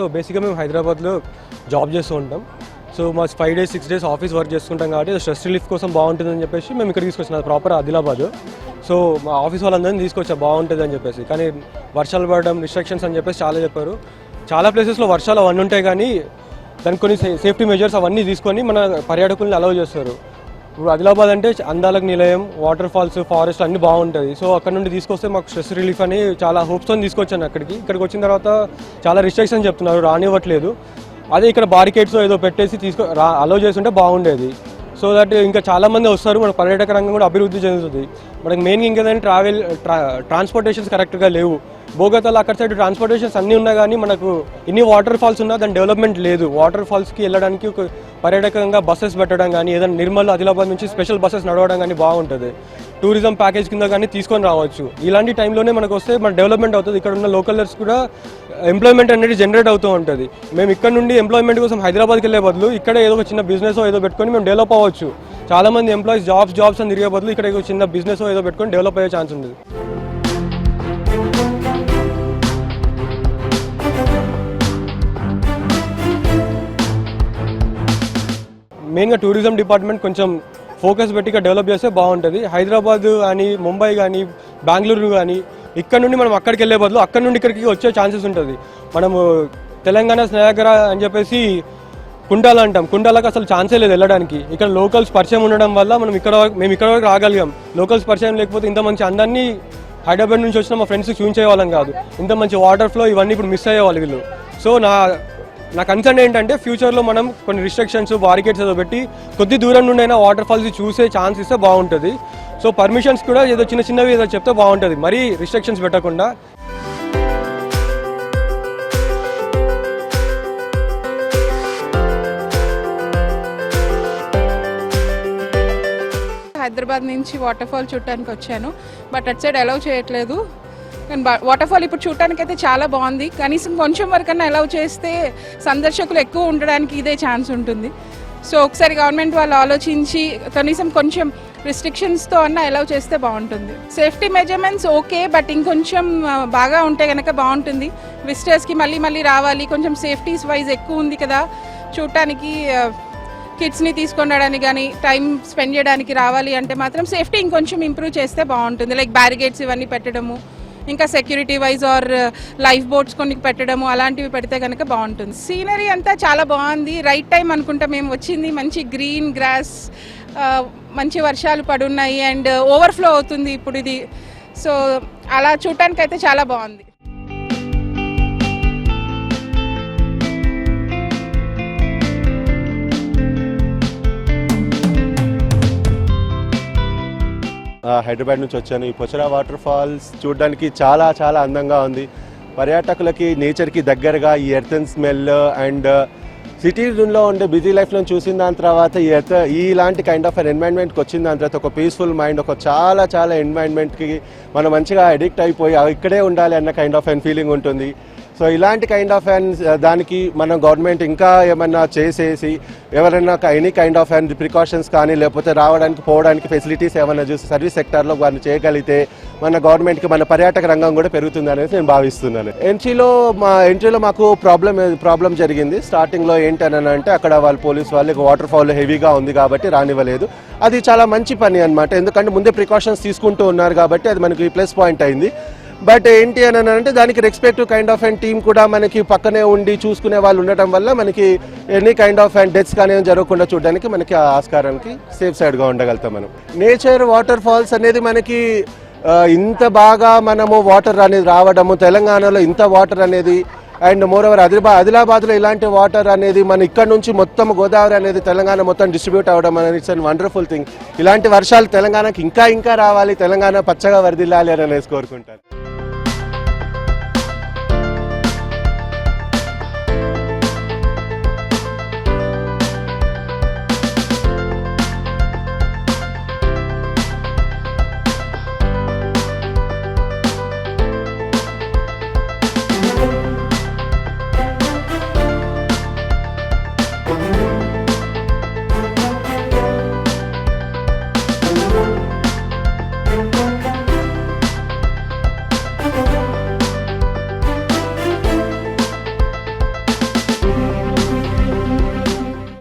So బేసిక్గా మేము హైదరాబాద్లో జాబ్ చేస్తూ ఉంటాం. సో మా 5 days 6 days ఆఫీస్ వర్క్ చేసుకుంటాం కాబట్టి స్ట్రెస్ రిలీఫ్ కోసం బాగుంటుందని చెప్పేసి మేము ఇక్కడ తీసుకొచ్చిన ప్రాపర్ ఆదిలాబాద్. సో మా ఆఫీస్ వాళ్ళందరినీ తీసుకొచ్చా బాగుంటుంది అని చెప్పేసి. కానీ వర్షాలు పడడం రిస్ట్రిక్షన్స్ అని చెప్పేసి చాలా చెప్పారు. చాలా ప్లేసెస్లో వర్షాలు అవన్నీ ఉంటాయి కానీ దానికి కొన్ని సేఫ్టీ మెజర్స్ అవన్నీ తీసుకొని మన పర్యాటకుల్ని అలౌ చేస్తారు. ఇప్పుడు ఆదిలాబాద్ అంటే అందాలకు నిలయం, వాటర్ ఫాల్స్, ఫారెస్ట్ అన్నీ బాగుంటుంది. సో అక్కడ నుండి తీసుకొస్తే మాకు స్ట్రెస్ రిలీఫ్ అని చాలా హోప్స్తో తీసుకొచ్చాను. ఇక్కడికి వచ్చిన తర్వాత చాలా రిస్ట్రిక్షన్స్ చెప్తున్నారు, రానివ్వట్లేదు. అదే ఇక్కడ బారికేడ్స్ ఏదో పెట్టేసి అలౌ చేస్తుంటే బాగుండేది. సో దట్ ఇంకా చాలామంది వస్తారు, మన పర్యాటక రంగం కూడా అభివృద్ధి చెందుతుంది. మనకి మెయిన్గా ఇంకేదంటే ట్రాన్స్పోర్టేషన్స్ కరెక్ట్గా లేవు. బోగతాలో అక్కడ సైడ్ ట్రాన్స్పోర్టేషన్స్ అన్నీ ఉన్నా కానీ మనకు ఇన్ని వాటర్ ఫాల్స్ ఉన్నా దాని డెవలప్మెంట్ లేదు. వాటర్ ఫాల్స్కి వెళ్ళడానికి ఒక పర్యాటకంగా బస్సెస్ పెట్టడం కానీ, ఏదైనా నిర్మల్ ఆదిలాబాద్ నుంచి స్పెషల్ బస్సెస్ నడవడం కానీ బాగుంటుంది. టూరిజం ప్యాకేజ్ కింద కానీ తీసుకొని రావచ్చు. ఇలాంటి టైంలోనే మనకు వస్తే మన డెవలప్మెంట్ అవుతుంది. ఇక్కడ ఉన్న లోకలర్స్ కూడా ఎంప్లాయ్మెంట్ అనేది జనరేట్ అవుతూ ఉంటుంది. మేము ఇక్కడ నుండి ఎంప్లాయ్మెంట్ కోసం హైదరాబాద్కి వెళ్ళే బదులు ఇక్కడ ఏదో ఒక చిన్న బిజినెస్ ఏదో పెట్టుకొని మేము డెవలప్ అవ్వచ్చు. చాలామంది ఎంప్లాయీస్ జాబ్స్ అని తిరిగే బదులు ఇక్కడ చిన్న బిజినెస్ ఏదో పెట్టుకొని డెవలప్ అయ్యే ఛాన్స్ ఉంది. మెయిన్గా టూరిజం డిపార్ట్మెంట్ కొంచెం ఫోకస్ పెట్టి ఇక్కడ డెవలప్ చేస్తే బాగుంటుంది. హైదరాబాద్ కానీ, ముంబై కానీ, బెంగళూరు కానీ ఇక్కడ నుండి మనం అక్కడికి వెళ్ళే బదులు అక్కడ నుండి ఇక్కడికి వచ్చే ఛాన్సెస్ ఉంటుంది. మనము తెలంగాణ స్నేహగర అని చెప్పేసి కుండాల అంటాం, కుండాలకు అసలు ఛాన్సే లేదు వెళ్ళడానికి. ఇక్కడ లోకల్స్ పరిచయం ఉండడం వల్ల మేము ఇక్కడ వరకు రాగలిగాం. లోకల్స్ పరిచయం లేకపోతే ఇంత మంచి అందాన్ని హైదరాబాద్ నుంచి వచ్చిన మా ఫ్రెండ్స్కి చూపించేవాళ్ళం కాదు. ఇంత మంచి వాటర్ ఫ్లో ఇవన్నీ ఇప్పుడు మిస్ అయ్యేవాళ్ళు వీళ్ళు. సో నా కన్సర్న్ ఏంటంటే ఫ్యూచర్లో మనం కొన్ని రిస్ట్రిక్షన్స్, బారికేడ్స్ ఏదో పెట్టి కొద్ది దూరం నుండి అయినా వాటర్ ఫాల్స్ చూసే ఛాన్స్ ఇస్తే బాగుంటుంది. సో పర్మిషన్స్ కూడా ఏదో చిన్నవి ఏదో చెప్తే బాగుంటుంది, మరీ రిస్ట్రిక్షన్స్ పెట్టకుండా. హైదరాబాద్ నుంచి వాటర్ ఫాల్ చూడటానికి వచ్చాను, బట్ అటు సైడ్ అలౌ చేయట్లేదు. కానీ వాటర్ ఫాల్ ఇప్పుడు చూడటానికి అయితే చాలా బాగుంది. కనీసం కొంచెం వరకన్నా అలౌ చేస్తే సందర్శకులు ఎక్కువ ఉండడానికి ఇదే ఛాన్స్ ఉంటుంది. సో ఒకసారి గవర్నమెంట్ వాళ్ళు ఆలోచించి కనీసం కొంచెం రిస్ట్రిక్షన్స్తో అన్నా అలౌ చేస్తే బాగుంటుంది. సేఫ్టీ మెజర్మెంట్స్ ఓకే, బట్ ఇంకొంచెం బాగా ఉంటే కనుక బాగుంటుంది. విజిటర్స్కి మళ్ళీ రావాలి, కొంచెం సేఫ్టీస్ వైజ్ ఎక్కువ ఉంది కదా చూడటానికి. కిడ్స్ని తీసుకొని రావడానికి కానీ, టైం స్పెండ్ చేయడానికి రావాలి అంటే మాత్రం సేఫ్టీ ఇంకొంచెం ఇంప్రూవ్ చేస్తే బాగుంటుంది. లైక్ బ్యారిగేడ్స్ ఇవన్నీ పెట్టడము, ఇంకా security wise or life boats కొన్ని పెట్టడము, అలాంటివి పెడితే కనుక బాగుంటుంది. సీనరీ అంతా చాలా బాగుంది. రైట్ టైం అనుకుంటా మేము వచ్చింది. మంచి గ్రీన్ గ్రాస్, మంచి వర్షాలు పడున్నాయి అండ్ ఓవర్ఫ్లో అవుతుంది ఇప్పుడు ఇది. సో అలా చూడటానికి అయితే చాలా బాగుంది. హైదరాబాద్ నుంచి వచ్చాను. ఈ పొచరా వాటర్ ఫాల్స్ చూడడానికి చాలా చాలా అందంగా ఉంది. పర్యాటకులకి నేచర్కి దగ్గరగా ఈ ఎర్తన్ స్మెల్ అండ్ సిటీలో ఉండే బిజీ లైఫ్లో చూసిన దాని తర్వాత ఇలాంటి కైండ్ ఆఫ్ ఎన్వైరన్మెంట్కి వచ్చిన దాని తర్వాత ఒక పీస్ఫుల్ మైండ్, ఒక చాలా ఎన్వైరన్మెంట్కి మనం మంచిగా అడిక్ట్ అయిపోయి ఇక్కడే ఉండాలి అన్న కైండ్ ఆఫ్ ఫీలింగ్ ఉంటుంది. సో ఇలాంటి కైండ్ ఆఫ్ దానికి మన గవర్నమెంట్ ఇంకా ఏమన్నా చేసేసి ఎవరైనా ఎనీ కైండ్ ఆఫ్ ప్రికాషన్స్ కానీ లేకపోతే రావడానికి పోవడానికి ఫెసిలిటీస్ ఏమైనా చూసి సర్వీస్ సెక్టార్లో వాళ్ళు చేయగలిగితే మన గవర్నమెంట్కి మన పర్యాటక రంగం కూడా పెరుగుతుంది అనేది నేను భావిస్తున్నాను. ఎంట్రీలో మాకు ప్రాబ్లం జరిగింది. స్టార్టింగ్లో ఏంటని అంటే అక్కడ వాళ్ళు పోలీస్ వాళ్ళకి వాటర్ ఫాల్ హెవీగా ఉంది కాబట్టి రానివ్వలేదు. అది చాలా మంచి పని అనమాట, ఎందుకంటే ముందే ప్రికాషన్స్ తీసుకుంటూ ఉన్నారు కాబట్టి అది మనకి ప్లస్ పాయింట్ అయింది. బట్ ఏంటి అని అంటే దానికి రెస్పెక్టివ్ కైండ్ ఆఫ్ టీమ్ కూడా మనకి పక్కనే ఉండి చూసుకునే వాళ్ళు ఉండటం వల్ల మనకి ఎనీ కైండ్ ఆఫ్ డెత్స్ కానీ జరగకుండా చూడడానికి మనకి ఆస్కారానికి సేఫ్ సైడ్గా ఉండగలుగుతాం. మనం నేచర్ వాటర్ ఫాల్స్ అనేది మనకి ఇంత బాగా మనము వాటర్ అనేది రావడము, తెలంగాణలో ఇంత వాటర్ అనేది అండ్ మోరోవర్ ఆదిలాబాద్లో ఇలాంటి వాటర్ అనేది మన ఇక్కడ నుంచి మొత్తం గోదావరి అనేది తెలంగాణ మొత్తం డిస్ట్రిబ్యూట్ అవ్వడం అనేది ఇట్స్ అన్ వండర్ఫుల్ థింగ్. ఇలాంటి వర్షాలు తెలంగాణకి ఇంకా రావాలి, తెలంగాణ పచ్చగా వరదిల్లాలి అని అనేసి కోరుకుంటాను.